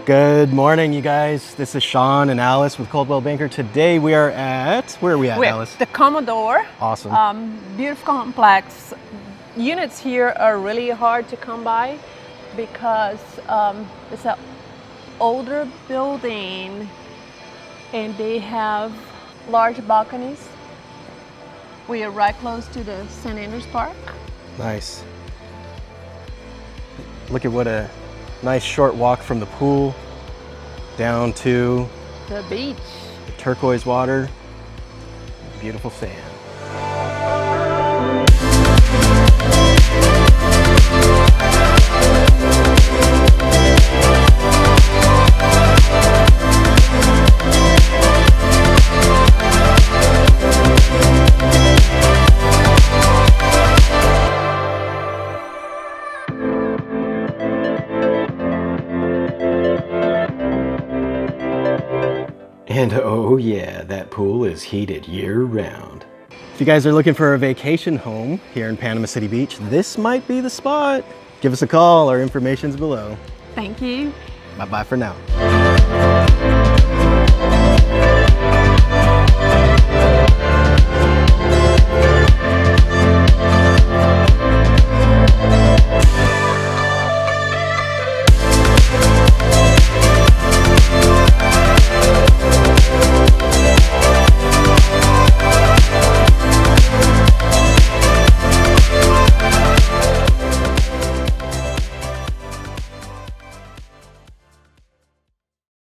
Good morning, you guys. This is Sean and Alice with Coldwell Banker. Today we are at, where are we at, Alice? The Commodore. Awesome. Beautiful complex. Units here are really hard to come by because it's an older building and they have large balconies. We are right close to the St. Andrews Park. Nice. Look at what a nice short walk from the pool down to The beach. the turquoise water, beautiful sand. And oh yeah, that pool is heated year-round. If you guys are looking for a vacation home here in Panama City Beach, this might be the spot. Give us a call, our information's below. Thank you. Bye-bye for now.